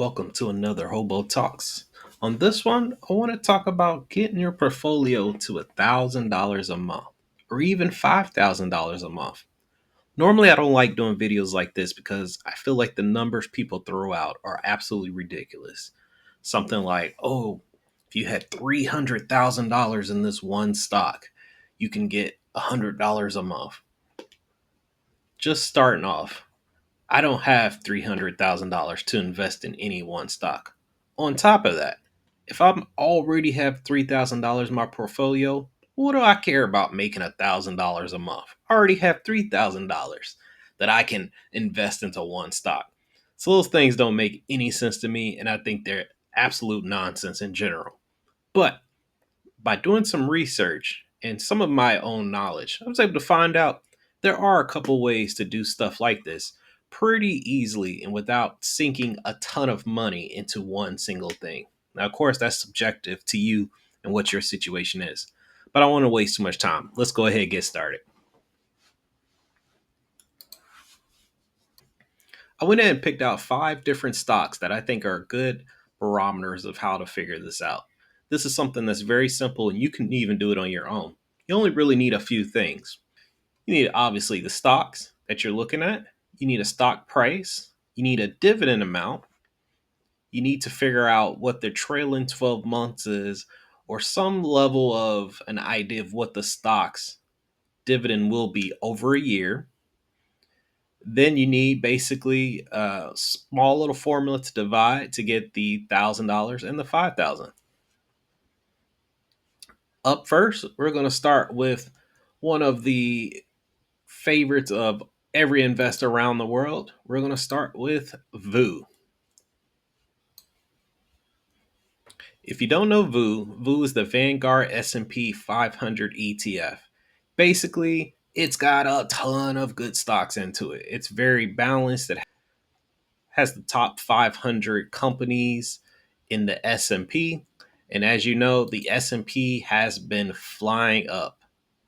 Welcome to another Hobo Talks. On this one, I want to talk about getting your portfolio to $1,000 a month or even $5,000 a month. Normally, I don't like doing videos like this because I feel like the numbers people throw out are absolutely ridiculous. Something like, oh, if you had $300,000 in this one stock, you can get $100 a month. Just starting off, I don't have $300,000 to invest in any one stock. On top of that, if I already have $3,000 in my portfolio, what do I care about making $1,000 a month? I already have $3,000 that I can invest into one stock. So those things don't make any sense to me, and I think they're absolute nonsense in general. But by doing some research and some of my own knowledge, I was able to find out there are a couple ways to do stuff like this pretty easily and without sinking a ton of money into one single thing. Now, of course, that's subjective to you and what your situation is. But I don't want to waste too much time. Let's go ahead and get started. I went ahead and picked out 5 different stocks that I think are good barometers of how to figure this out. This is something that's very simple and you can even do it on your own. You only really need a few things. You need obviously the stocks that you're looking at, you need a stock price, you need a dividend amount, you need to figure out what the trailing 12 months is, or some level of an idea of what the stock's dividend will be over a year. Then you need basically a small little formula to divide to get the $1,000 and the 5,000. Up first, we're going to start with one of the favorites of every investor around the world. We're going to start with VU. If you don't know VU is the Vanguard S&P 500 ETF. Basically, it's got a ton of good stocks into it. It's very balanced. It has the top 500 companies in the S&P. And as you know, the S&P has been flying up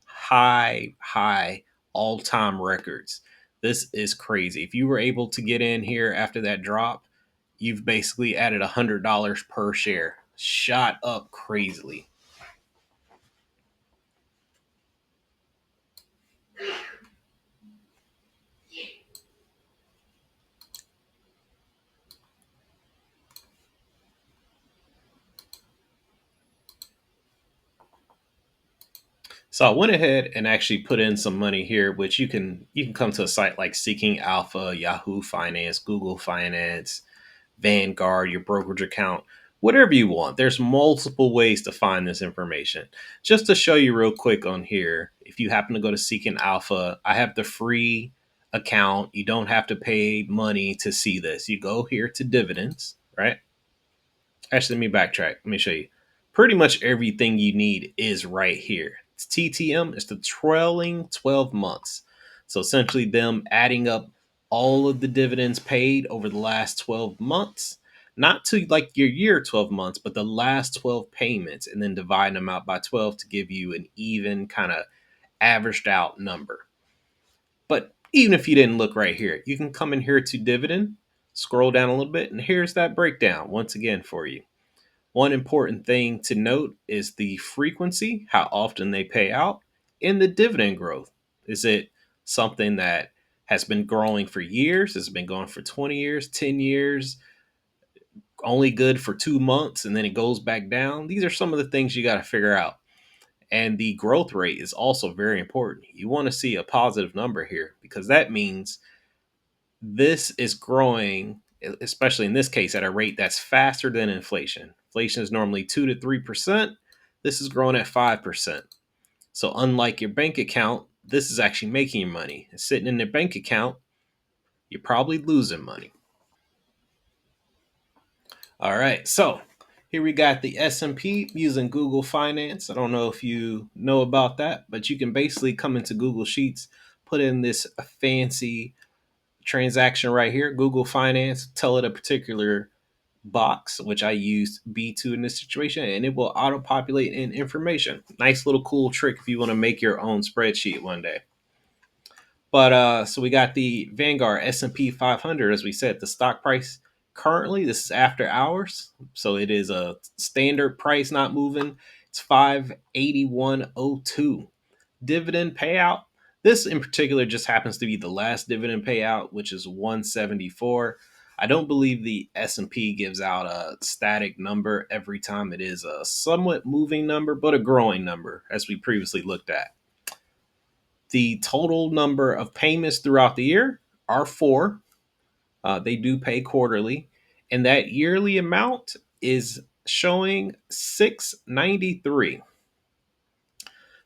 high all-time records. This is crazy. If you were able to get in here after that drop, you've basically added $100 per share. Shot up crazily. So I went ahead and actually put in some money here, which you can come to a site like Seeking Alpha, Yahoo Finance, Google Finance, Vanguard, your brokerage account, whatever you want. There's multiple ways to find this information. Just to show you real quick on here, if you happen to go to Seeking Alpha, I have the free account. You don't have to pay money to see this. You go here to dividends, right? Actually, let me backtrack. Let me show you. Pretty much everything you need is right here. It's TTM, it's the trailing 12 months. So essentially, them adding up all of the dividends paid over the last 12 months, not to like your year 12 months, but the last 12 payments, and then dividing them out by 12 to give you an even kind of averaged out number. But even if you didn't look right here, you can come in here to dividend, scroll down a little bit, and here's that breakdown once again for you. One important thing to note is the frequency, how often they pay out, and the dividend growth. Is it something that has been growing for years? Has it been going for 20 years, 10 years, only good for 2 months, and then it goes back down? These are some of the things you got to figure out. And the growth rate is also very important. You want to see a positive number here because that means this is growing, especially in this case, at a rate that's faster than inflation. Inflation is normally 2 to 3%. This is growing at 5%. So, unlike your bank account, this is actually making you money. It's sitting in your bank account, you're probably losing money. All right, so here we got the S&P using Google Finance. I don't know if you know about that, but you can basically come into Google Sheets, put in this fancy transaction right here, Google Finance, tell it a particular box, which I used B2 in this situation, and it will auto populate in information. Nice little cool trick if you want to make your own spreadsheet one day. But so we got the Vanguard S&P 500, as we said, the stock price Currently, this is after hours, so it is a standard price not moving. It's 581.02. Dividend payout. This in particular just happens to be the last dividend payout, which is 174. I don't believe the S&P gives out a static number every time. It is a somewhat moving number, but a growing number, as we previously looked at. The total number of payments throughout the year are four. They do pay quarterly, and that yearly amount is showing 693.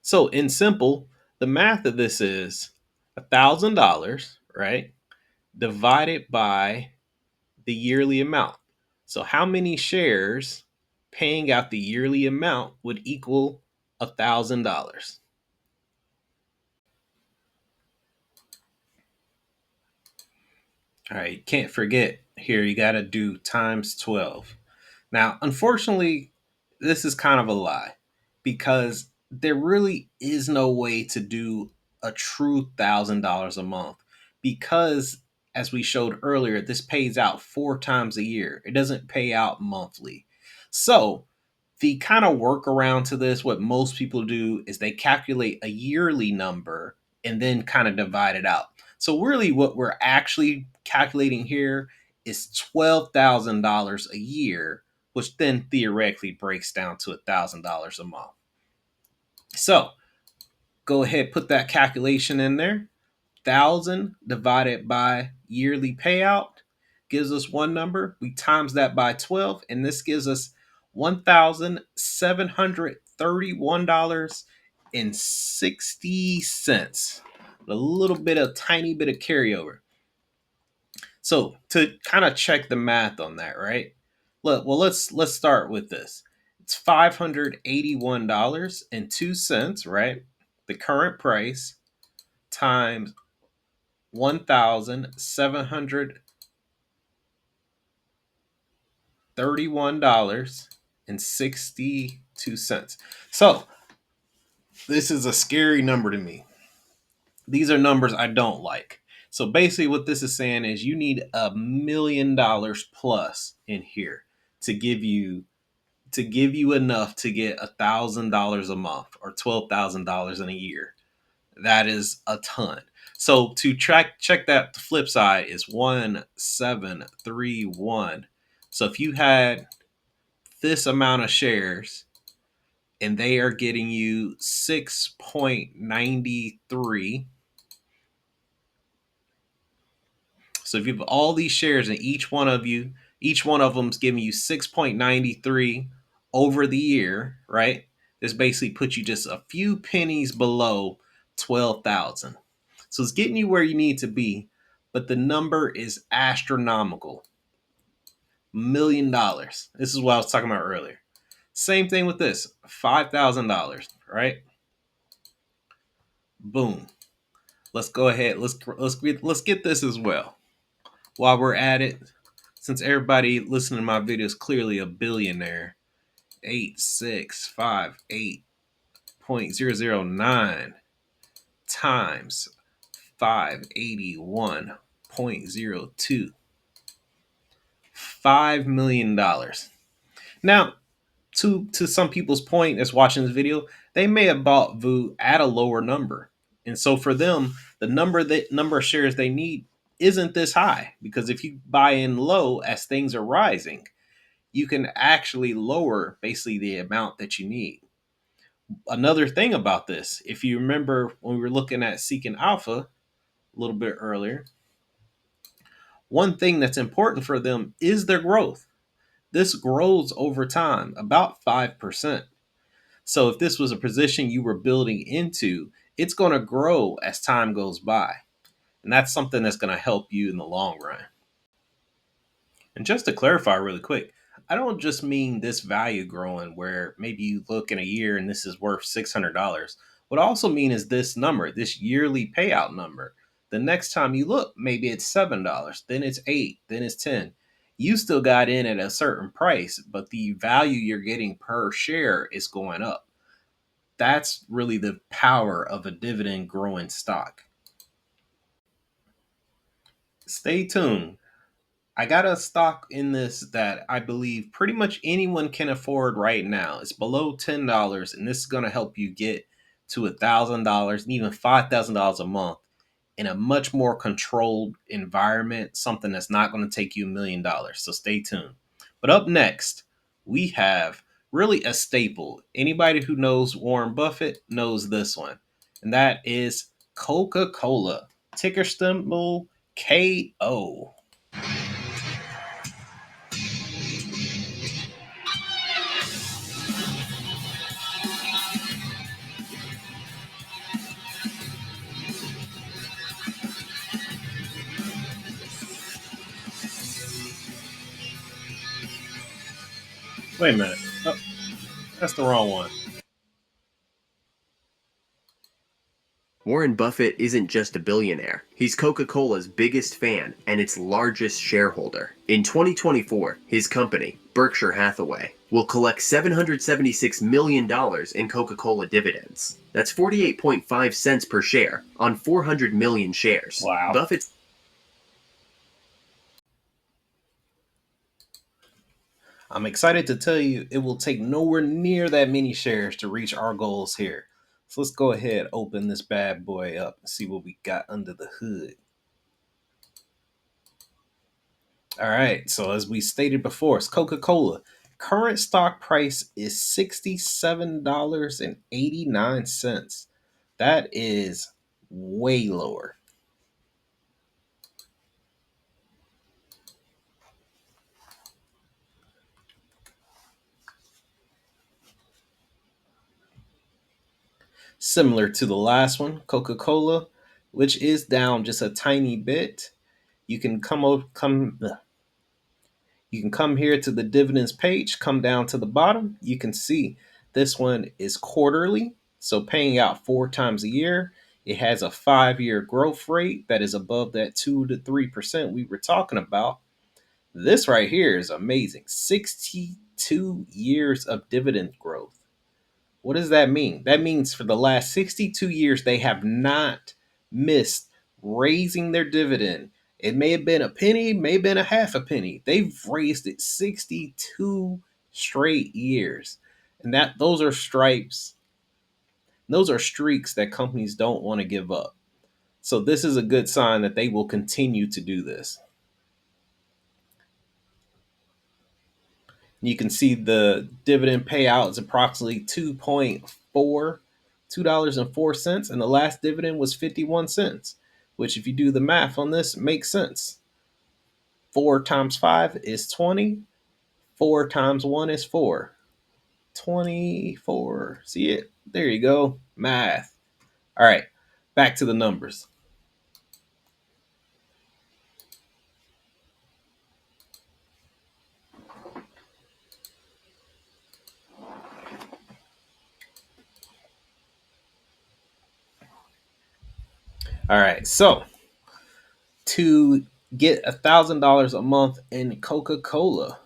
So, in simple, the math of this is $1,000, right, divided by the yearly amount. So, how many shares paying out the yearly amount would equal $1,000? All right, can't forget here, you got to do times 12. Now, unfortunately, this is kind of a lie because there really is no way to do a true $1,000 a month because, as we showed earlier, this pays out four times a year. It doesn't pay out monthly. So, the kind of workaround to this, what most people do is they calculate a yearly number and then kind of divide it out. So, really, what we're actually calculating here is $12,000 a year, which then theoretically breaks down to $1,000 a month. So, go ahead, put that calculation in there. 1,000 divided by yearly payout gives us one number. We times that by 12, and this gives us $1,731.60. A little bit of tiny bit of carryover. So to kind of check the math on that, right? Look, well, let's start with this. It's $581.02, right? The current price times $1,731.62. So this is a scary number to me. These are numbers I don't like. So basically, what this is saying is you need $1 million plus in here to give you enough to get $1,000 a month or $12,000 in a year. That is a ton. So to check that, the flip side is 1731. So if you had this amount of shares and they are getting you 6.93. So if you have all these shares and each one of them's giving you 6.93 over the year, right? This basically puts you just a few pennies below 12,000. So it's getting you where you need to be, but the number is astronomical. $1 million. This is what I was talking about earlier. Same thing with this, $5,000, right? Boom. Let's go ahead. Let's get this as well. While we're at it, since everybody listening to my video is clearly a billionaire, 8658.009 times 581.02. $5 million. Now, to some people's point that's watching this video, they may have bought VU at a lower number. And so for them, the number of shares they need isn't this high, because if you buy in low as things are rising, you can actually lower basically the amount that you need. Another thing about this, if you remember when we were looking at Seeking Alpha a little bit earlier, one thing that's important for them is their growth. This grows over time, about 5%. So if this was a position you were building into, it's going to grow as time goes by. And that's something that's going to help you in the long run. And just to clarify really quick, I don't just mean this value growing where maybe you look in a year and this is worth $600. What I also mean is this number, this yearly payout number. The next time you look, maybe it's $7, then it's 8, then it's 10. You still got in at a certain price, but the value you're getting per share is going up. That's really the power of a dividend growing stock. Stay tuned. I got a stock in this that I believe pretty much anyone can afford right now. It's below $10, and this is going to help you get to $1,000 and even $5,000 a month in a much more controlled environment, something that's not going to take you $1 million. So stay tuned. But up next, we have really a staple. Anybody who knows Warren Buffett knows this one, and that is Coca Cola, ticker symbol KO. Wait a minute. Oh, that's the wrong one. Warren Buffett isn't just a billionaire. He's Coca-Cola's biggest fan and its largest shareholder. In 2024, his company, Berkshire Hathaway, will collect $776 million in Coca-Cola dividends. That's 48.5 cents per share on 400 million shares. Wow. Buffett's I'm excited to tell you it will take nowhere near that many shares to reach our goals here. So let's go ahead, open this bad boy up and see what we got under the hood. All right, so as we stated before, it's Coca Cola. Current stock price is $67.89. That is way lower. Similar to the last one, Coca Cola, which is down just a tiny bit. You can you can come here to the dividends page, come down to the bottom. You can see this one is quarterly, so paying out 4 times a year. It has a 5-year growth rate that is above that 2 to 3% we were talking about. This right here is amazing. 62 years of dividend growth. What does that mean? That means for the last 62 years, they have not missed raising their dividend. It may have been a penny, may have been a half a penny. They've raised it 62 straight years. And that those are stripes. Those are streaks that companies don't want to give up. So this is a good sign that they will continue to do this. You can see the dividend payout is approximately 2.4 $2.04, and the last dividend was 51 cents, which, if you do the math on this, makes sense. 4 times 5 is 20. 4 times 1 is 4. 24. See it? There you go. Math. All right, back to the numbers. All right, so to get $1,000 a month in Coca Cola,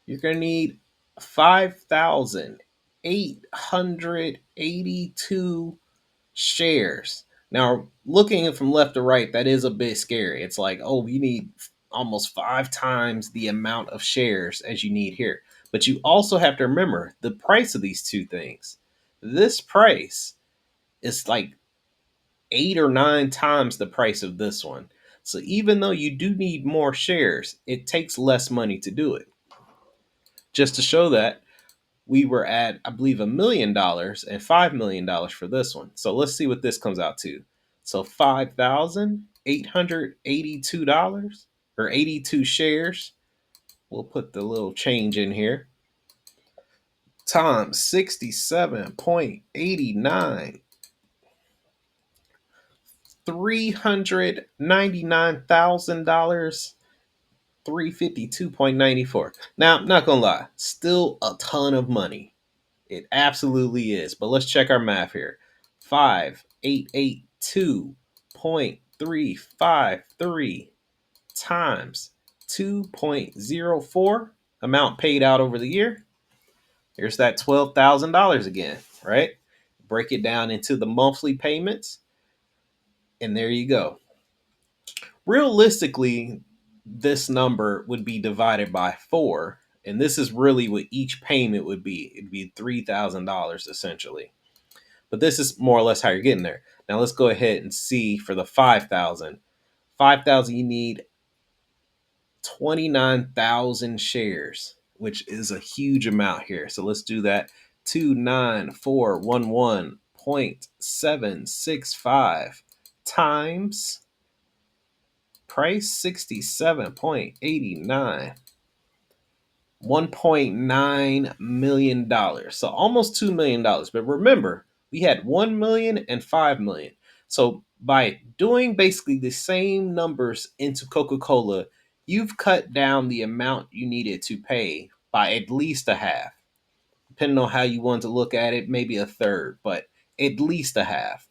you're going to need 5,882 shares. Now, looking from left to right, that is a bit scary. It's like, oh, you need almost 5 times the amount of shares as you need here. But you also have to remember the price of these two things. This price is like 8 or 9 times the price of this one. So even though you do need more shares, it takes less money to do it. Just to show that, we were at, I believe, $1 million and $5 million for this one. So let's see what this comes out to. So $5,882 or 82 shares. We'll put the little change in here. Times 67.89. $399,000. 352.94. Now, I'm not gonna lie, still a ton of money. It absolutely is. But let's check our math here. 5,882.353 times 2.04 amount paid out over the year. Here's that $12,000 again, right? Break it down into the monthly payments, and there you go. Realistically, this number would be divided by 4. And this is really what each payment would be. It'd be $3,000 essentially. But this is more or less how you're getting there. Now let's go ahead and see for the 5,000. 5,000, you need 29,000 shares, which is a huge amount here. So let's do that. 29411.765 times price 67.89, $1.9 million. So almost $2 million. But remember, we had 1 million and 5 million. So by doing basically the same numbers into Coca-Cola, you've cut down the amount you needed to pay by at least a half. Depending on how you want to look at it, maybe a third, but at least a half.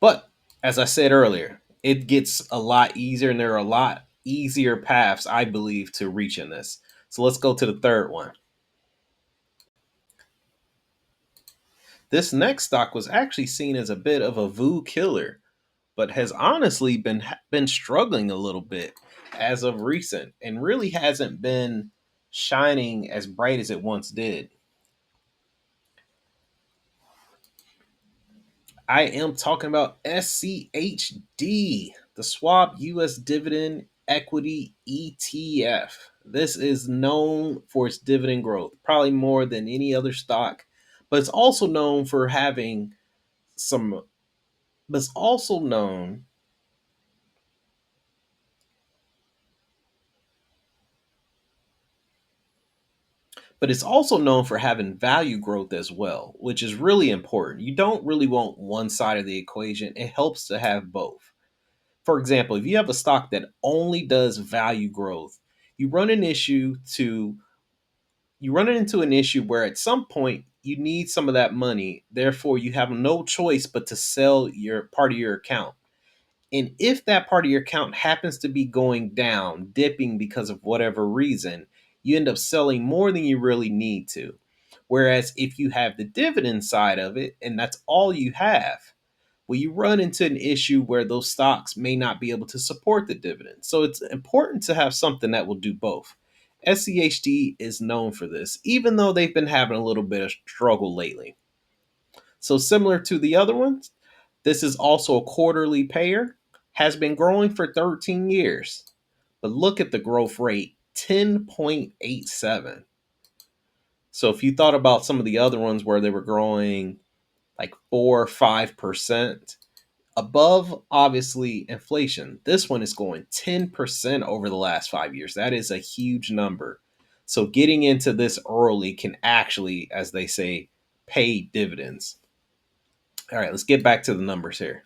But as I said earlier, it gets a lot easier, and there are a lot easier paths, I believe, to reaching this. So let's go to the third one. This next stock was actually seen as a bit of a VU killer, but has honestly been struggling a little bit as of recent, and really hasn't been shining as bright as it once did. I am talking about SCHD, the Swap US Dividend Equity ETF. This is known for its dividend growth, probably more than any other stock, but it's also known for having some, but it's also known, but it's also known for having value growth as well, which is really important. You don't really want one side of the equation. It helps to have both. For example, if you have a stock that only does value growth, you run an issue to you run into an issue where at some point you need some of that money. Therefore, you have no choice but to sell your part of your account. And if that part of your account happens to be going down, dipping because of whatever reason, you end up selling more than you really need to. Whereas if you have the dividend side of it and that's all you have, well, you run into an issue where those stocks may not be able to support the dividend. So it's important to have something that will do both. SCHD is known for this, even though they've been having a little bit of struggle lately. So, similar to the other ones, this is also a quarterly payer, has been growing for 13 years. But look at the growth rate, 10.87. So, if you thought about some of the other ones where they were growing like 4 or 5%, above obviously inflation. This one is going 10% over the last 5 years. That is a huge number. So getting into this early can actually, as they say, pay dividends. All right, let's get back to the numbers here.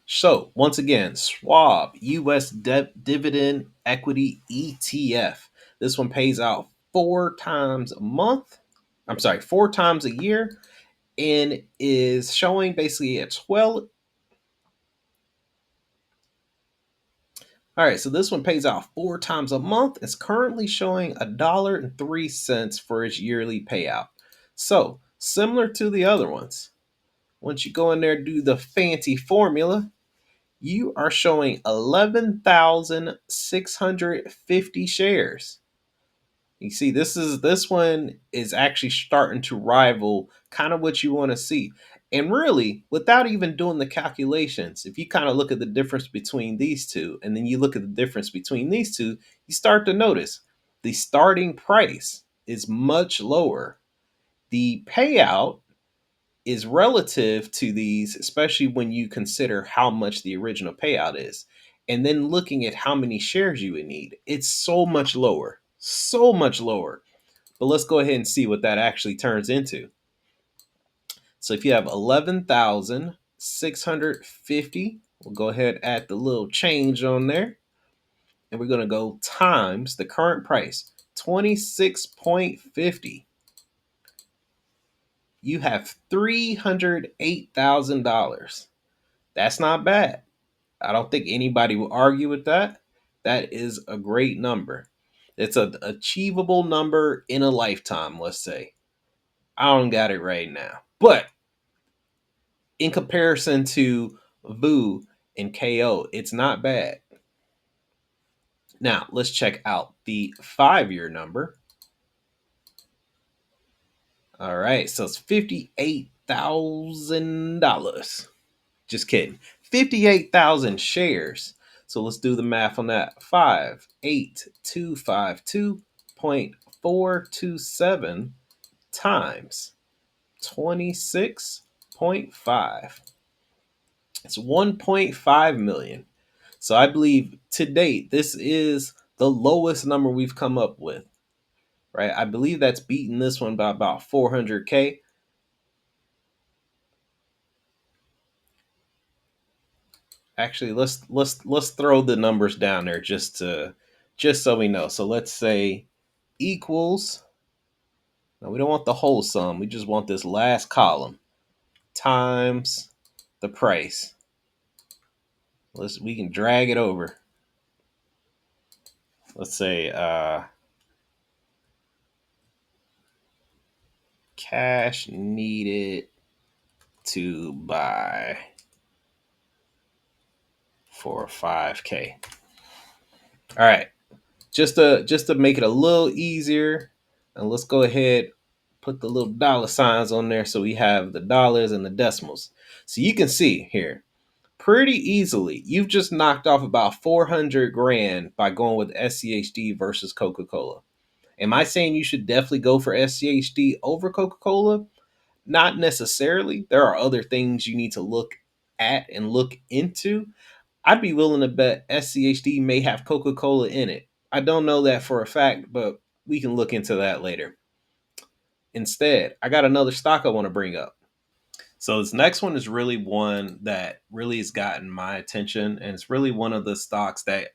So once again, Schwab US Dividend Equity ETF. This one pays out 4 times a month. I'm sorry, 4 times a year, and is showing basically a 12. All right, so this one pays out 4 times a month. It's currently showing $1.03 for its yearly payout. So similar to the other ones, once you go in there and do the fancy formula, you are showing 11,650 shares. You see, this one is actually starting to rival kind of what you want to see. And really, without even doing the calculations, if you kind of look at the difference between these two, and then you look at the difference between these two, you start to notice the starting price is much lower. The payout is relative to these, especially when you consider how much the original payout is. And then looking at how many shares you would need, it's so much lower. So much lower. But let's go ahead and see what that actually turns into. So if you have 11,650, we'll go ahead and add the little change on there. And we're going to go times the current price, 26.50. You have $308,000. That's not bad. I don't think anybody will argue with that. That is a great number. It's an achievable number in a lifetime, let's say. I don't got it right now. But in comparison to Vu and KO, it's not bad. Now, let's check out the 5-year number. All right, so it's $58,000. Just kidding. 58,000 shares. So let's do the math on that. 58252.427 times 26.5. It's 1.5 million. So I believe to date, this is the lowest number we've come up with, right? I believe that's beating this one by about 400K. Actually, let's throw the numbers down there just so we know. So let's say equals. Now we don't want the whole sum. We just want this last column times the price. We can drag it over. Let's say cash needed to buy for 5K. All right. Just to make it a little easier, and let's go ahead put the little dollar signs on there so we have the dollars and the decimals. So you can see here pretty easily you've just knocked off about 400 grand by going with SCHD versus Coca-Cola. Am I saying you should definitely go for SCHD over Coca-Cola? Not necessarily. There are other things you need to look at and look into. I'd be willing to bet SCHD may have Coca-Cola in it. I don't know that for a fact, but we can look into that later. Instead, I got another stock I want to bring up. So this next one is really one that really has gotten my attention, and it's really one of the stocks that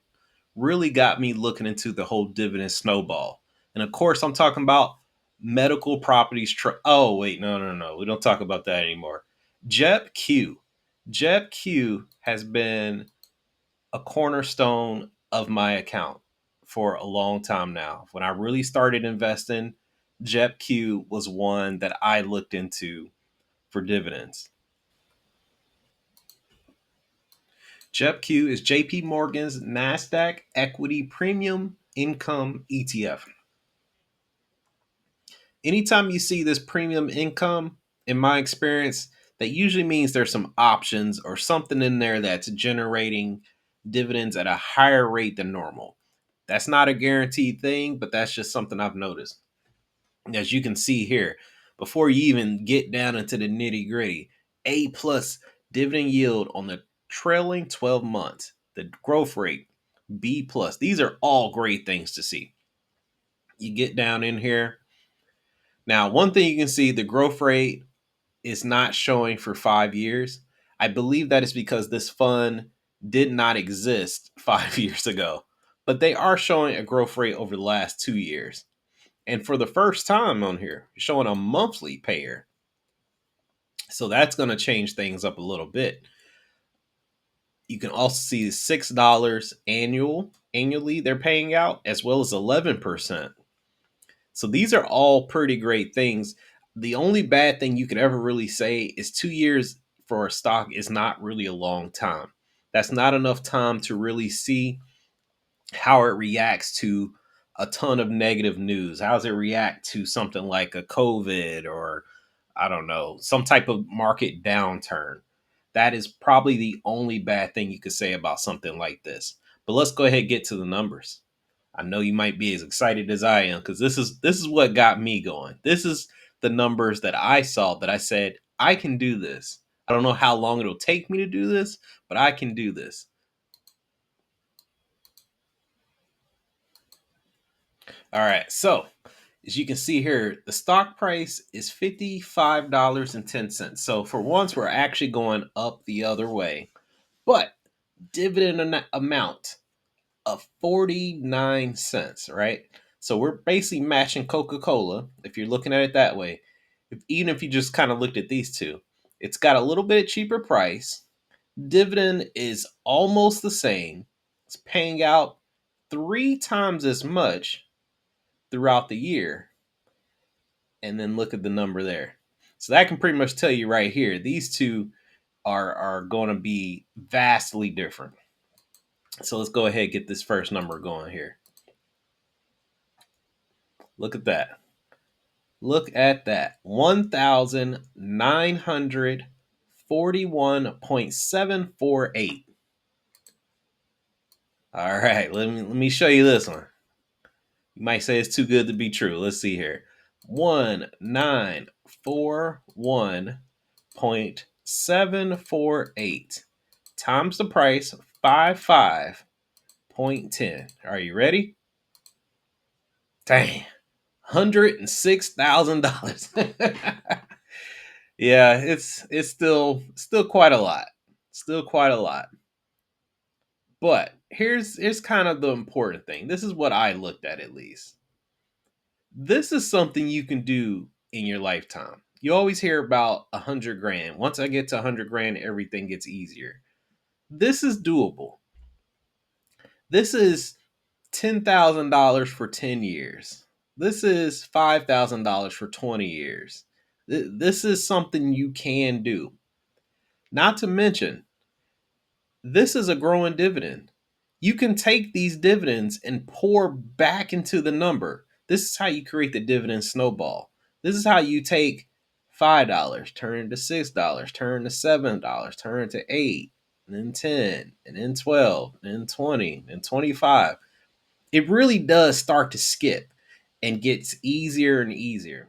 really got me looking into the whole dividend snowball. And of course, I'm talking about medical properties. Oh wait, no, we don't talk about that anymore. Jepq. Jepq has been a cornerstone of my account for a long time now. When I really started investing, Jepq was one that I looked into for dividends. Jepq is JP Morgan's NASDAQ Equity Premium Income ETF. Anytime you see this premium income, in my experience, that usually means there's some options or something in there that's generating dividends at a higher rate than normal. That's not a guaranteed thing, but that's just something I've noticed. As you can see here, before you even get down into the nitty gritty, A plus dividend yield on the trailing 12 months, the growth rate, B plus. These are all great things to see. You get down in here. Now, one thing you can see, the growth rate is not showing for 5 years. I believe that is because this fund did not exist 5 years ago, but they are showing a growth rate over the last 2 years. And for the first time on here, showing a monthly payer. So that's going to change things up a little bit. You can also see $6 annually they're paying out, as well as 11%. So these are all pretty great things. The only bad thing you could ever really say is 2 years for a stock is not really a long time. That's not enough time to really see how it reacts to a ton of negative news. How does it react to something like a COVID or, I don't know, some type of market downturn? That is probably the only bad thing you could say about something like this. But let's go ahead and get to the numbers. I know you might be as excited as I am because this is what got me going. This is the numbers that I saw that I said I can do this. I don't know how long it'll take me to do this, but I can do this. All right. So, as you can see here, the stock price is $55.10. So, for once, we're actually going up the other way. But dividend amount of 49 cents, right? So, we're basically matching Coca Cola if you're looking at it that way. Even if you just kind of looked at these two, it's got a little bit cheaper price. Dividend is almost the same. It's paying out 3 times as much throughout the year. and then look at the number there. So that can pretty much tell you right here. These two are going to be vastly different. So let's go ahead and get this first number going here. Look at that. Look at that. 1,941.748. All right, let me show you this one. You might say it's too good to be true. Let's see here. 1,941.748 times the price 55.10. Are you ready? Dang. $106,000. Yeah, it's still quite a lot. Still quite a lot. But here's kind of the important thing. This is what I looked at least. This is something you can do in your lifetime. You always hear about 100 grand. Once I get to 100 grand, everything gets easier. This is doable. This is $10,000 for 10 years. This is $5,000 for 20 years. This is something you can do. Not to mention, this is a growing dividend. You can take these dividends and pour back into the number. This is how you create the dividend snowball. This is how you take $5, turn it into $6, turn it to $7, turn it to 8, and then 10, and then 12, and then 20, and 25. It really does start to skip and gets easier and easier.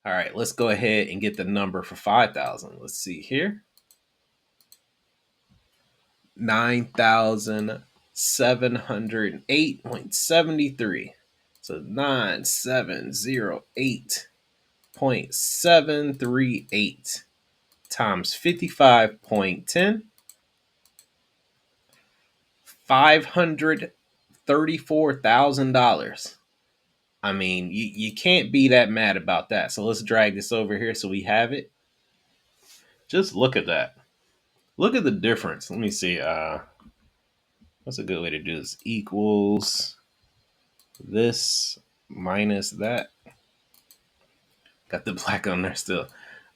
All right, let's go ahead and get the number for 5,000. Let's see here. 9,708.73. So 9,708.738 times 55.10. $534,000. I mean, you can't be that mad about that. So let's drag this over here so we have it. Just look at that. Look at the difference. Let me see. What's a good way to do this? Equals this minus that. Got the black on there still.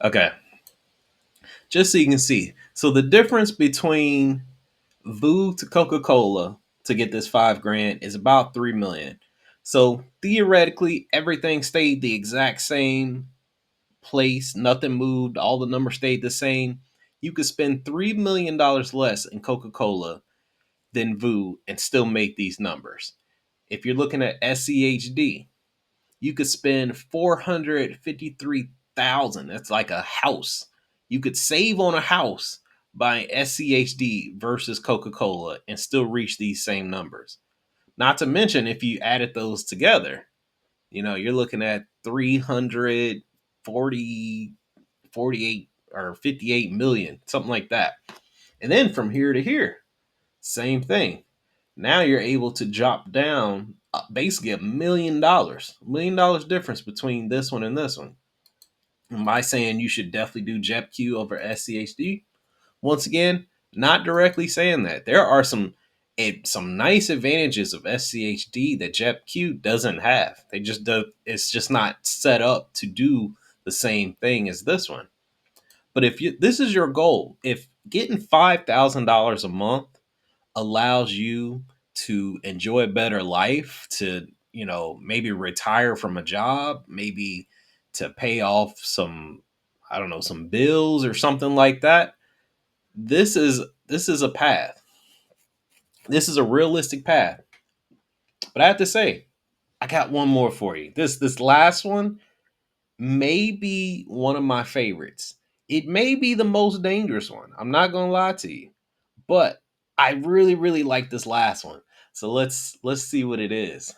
Okay. Just so you can see. So the difference between Voo to Coca-Cola to get this 5 grand is about 3 million. So theoretically, everything stayed the exact same place. Nothing moved. All the numbers stayed the same. You could spend $3 million less in Coca-Cola than Voo and still make these numbers. If you're looking at SCHD, you could spend 453,000. That's like a house. You could save on a house buying SCHD versus Coca-Cola and still reach these same numbers. Not to mention if you added those together, you're looking at 340, 48 or 58 million, something like that. And then from here to here, same thing. Now you're able to drop down basically $1 million difference between this one and this one. Am I saying you should definitely do Jepq over SCHD? Once again, not directly saying that. There are some nice advantages of SCHD that Jepq doesn't have. They just do. It's just not set up to do the same thing as this one. But if this is your goal, if getting $5,000 a month allows you to enjoy a better life, to maybe retire from a job, maybe to pay off some, I don't know, some bills or something like that, this is a path. This is a realistic path. But I have to say, I got one more for you. This last one may be one of my favorites. It may be the most dangerous one. I'm not gonna lie to you. But I really, really like this last one. So let's see what it is.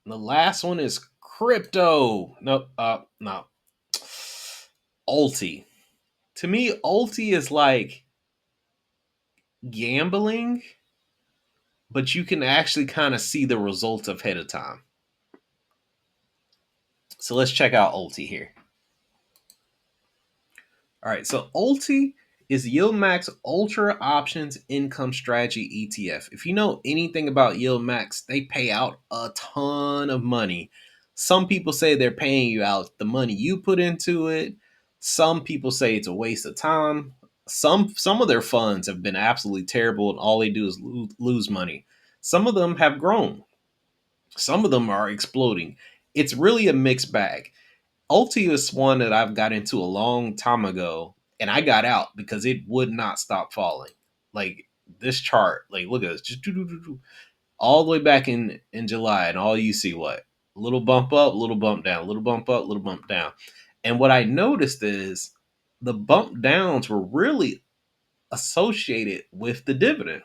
The last one is crypto. Nope. No. Ulti. To me, Ulti is like gambling, but you can actually kind of see the results ahead of time. So let's check out Ulti here. All right. So Ulti is Yield Max Ultra Options Income Strategy ETF. If you know anything about Yield Max, they pay out a ton of money. Some people say they're paying you out the money you put into it. Some people say it's a waste of time. Some of their funds have been absolutely terrible and all they do is lose money. Some of them have grown. Some of them are exploding. It's really a mixed bag. Ulti is one that I've got into a long time ago, and I got out because it would not stop falling. Like this chart, like look at this, just all the way back in July, and all you see what little bump up, little bump down, little bump up, little bump down. And what I noticed is the bump downs were really associated with the dividend.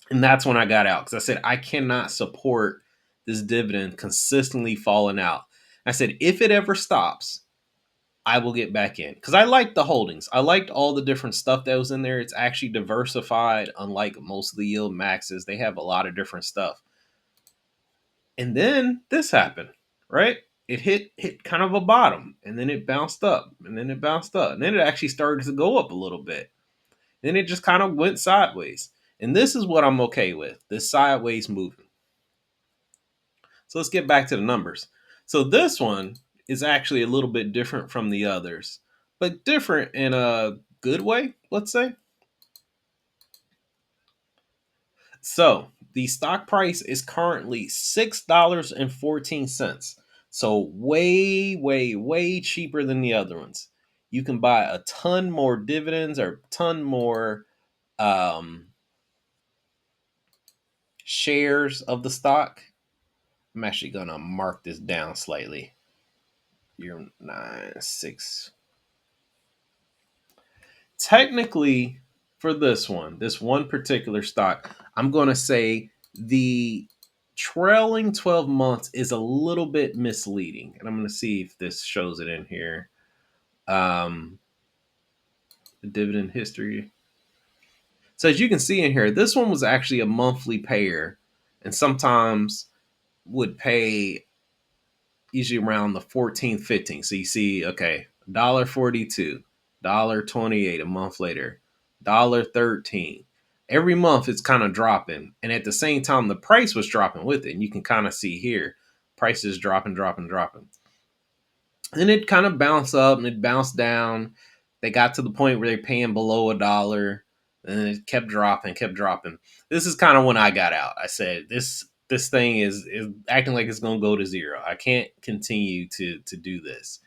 And that's when I got out because I said, I cannot support this dividend consistently falling out. I said, if it ever stops, I will get back in because I liked the holdings. I liked all the different stuff that was in there. It's actually diversified, unlike most of the yield maxes. They have a lot of different stuff. And then this happened, right? It hit kind of a bottom, and then it bounced up, and then it bounced up, and then it actually started to go up a little bit. Then it just kind of went sideways. And this is what I'm okay with, this sideways movement. So let's get back to the numbers. So this one is actually a little bit different from the others, but different in a good way, let's say. So the stock price is currently $6.14. So way, way, way cheaper than the other ones. You can buy a ton more dividends or a ton more um, shares of the stock. I'm actually gonna mark this down slightly. Year 9 6. Technically, for this one particular stock, I'm gonna say the trailing 12 months is a little bit misleading, and I'm gonna see if this shows it in here. Um, the dividend history. So as you can see in here, this one was actually a monthly payer, and sometimes would pay usually around the 14th, 15th. So you see, okay, $1.42, $1.28 a month later, $1.13. Every month it's kind of dropping. And at the same time, the price was dropping with it. And you can kind of see here, prices dropping, dropping, dropping. And it kind of bounced up and it bounced down. They got to the point where they're paying below a dollar. And it kept dropping, kept dropping. This is kind of when I got out. I said, this thing is acting like it's going to go to zero. I can't continue to do this.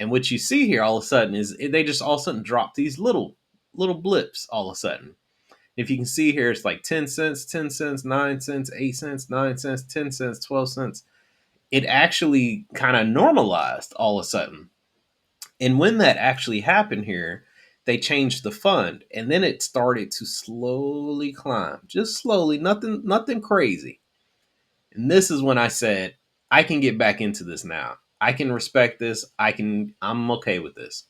And what you see here all of a sudden is they just all of a sudden drop these little blips all of a sudden. If you can see here, it's like 10 cents, 10 cents, 9 cents, 8 cents, 9 cents, 10 cents, 12 cents. It actually kind of normalized all of a sudden. And when that actually happened here, they changed the fund and then it started to slowly climb, just slowly, nothing crazy. And this is when I said, I can get back into this now. I can respect this. I'm okay with this.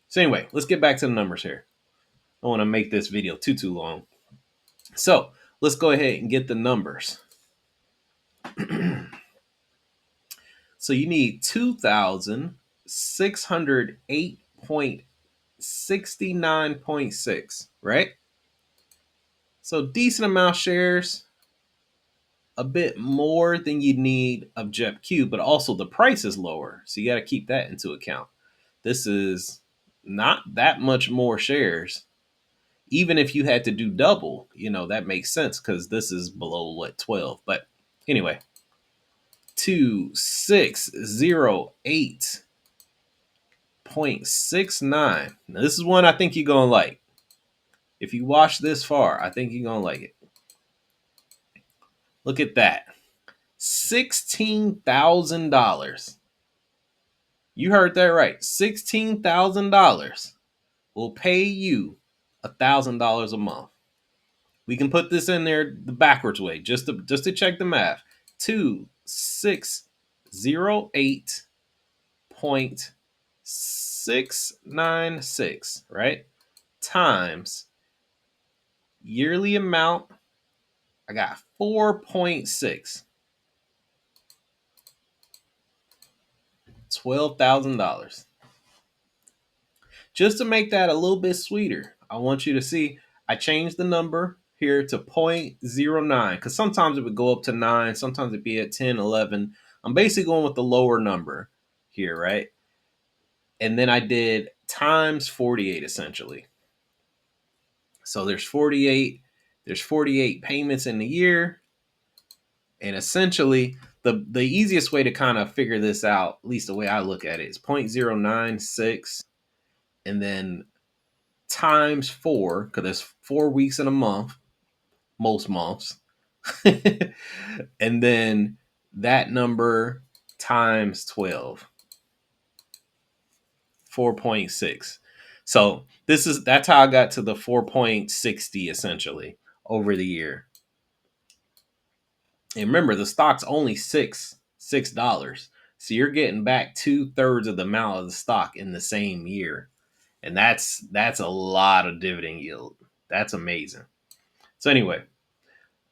So anyway, let's get back to the numbers here. I don't want to make this video too long. So let's go ahead and get the numbers. So you need 2,608.69.6, right? So decent amount of shares, a bit more than you need of Jepq, but also the price is lower. So you got to keep that into account. This is not that much more shares. Even if you had to do double, that makes sense because this is below what, 12. But anyway, 2,608.69. Now, this is one I think you're going to like. If you watch this far, I think you're going to like it. Look at that. $16,000. You heard that right. $16,000 will pay you $1,000 a month. We can put this in there the backwards way, just to check the math. 2,608.696, right? Times yearly amount. I got 4.6. $12,000. Just to make that a little bit sweeter, I want you to see I changed the number here to 0.09 because sometimes it would go up to 9, sometimes it'd be at 10, 11. I'm basically going with the lower number here, right? And then I did times 48 essentially. So there's 48 payments in the year. And essentially, the easiest way to kind of figure this out, at least the way I look at it, is 0.096 and then times 4, because there's 4 weeks in a month, most months. And then that number times 12, 4.6. So that's how I got to the 4.60 essentially over the year. And remember, the stock's only $6. So you're getting back 2/3 of the amount of the stock in the same year. And that's a lot of dividend yield. That's amazing. So anyway,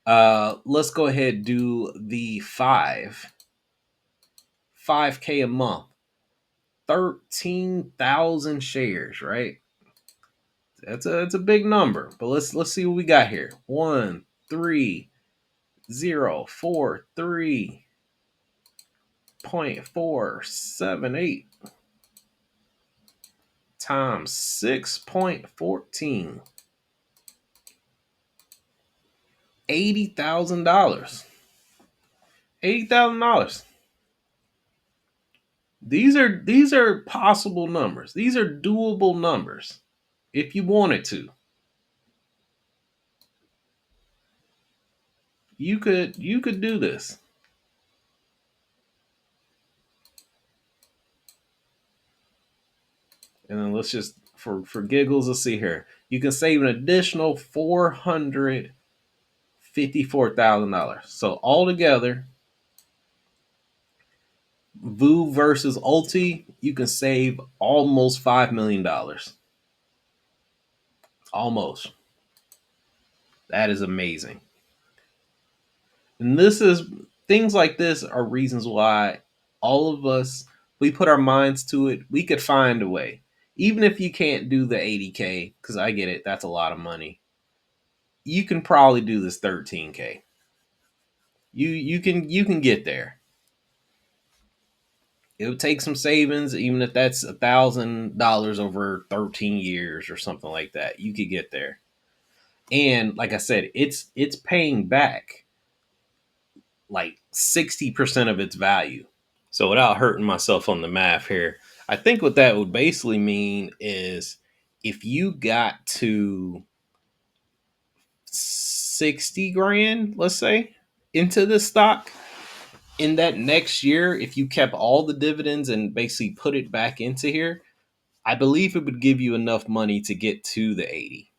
let's go ahead and do the 5K a month. 13,000 shares, right? That's a big number. But let's see what we got here. 1,3,043.478 times 6.14. $80,000. $80,000. These are possible numbers. These are doable numbers if you wanted to. You could do this. And then let's just for giggles, let's see here. You can save an additional $454,000. So altogether, VU versus Ulti, you can save almost $5 million. Almost. That is amazing. And this is things like this are reasons why all of us, we put our minds to it. We could find a way. Even if you can't do the 80K, because I get it, that's a lot of money. You can probably do this 13K. You can get there. It would take some savings, even if that's $1,000 over 13 years or something like that. You could get there. And like I said, it's paying back like 60% of its value. So without hurting myself on the math here, I think what that would basically mean is if you got to 60 grand, let's say, into the stock in that next year, if you kept all the dividends and basically put it back into here, I believe it would give you enough money to get to the 80.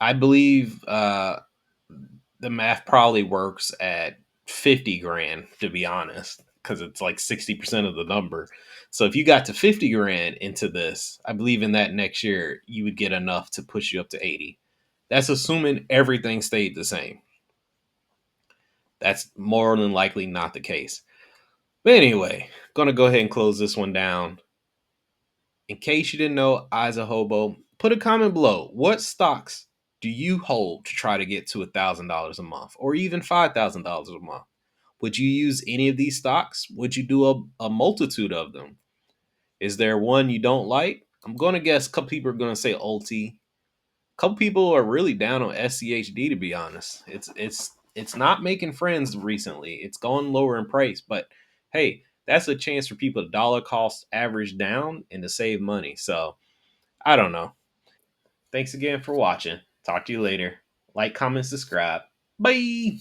I believe the math probably works at 50 grand, to be honest, because it's like 60% of the number. So if you got to 50 grand into this, I believe in that next year, you would get enough to push you up to 80. That's assuming everything stayed the same. That's more than likely not the case. But anyway, gonna go ahead and close this one down. In case you didn't know, I's a hobo. Put a comment below. What stocks do you hold to try to get to $1,000 a month, or even $5,000 a month? Would you use any of these stocks? Would you do a multitude of them? Is there one you don't like? I'm going to guess a couple people are going to say Ulti. A couple people are really down on SCHD, to be honest. It's not making friends recently. It's gone lower in price, but hey, that's a chance for people to dollar cost average down and to save money. So I don't know. Thanks again for watching. Talk to you later. Like, comment, subscribe. Bye.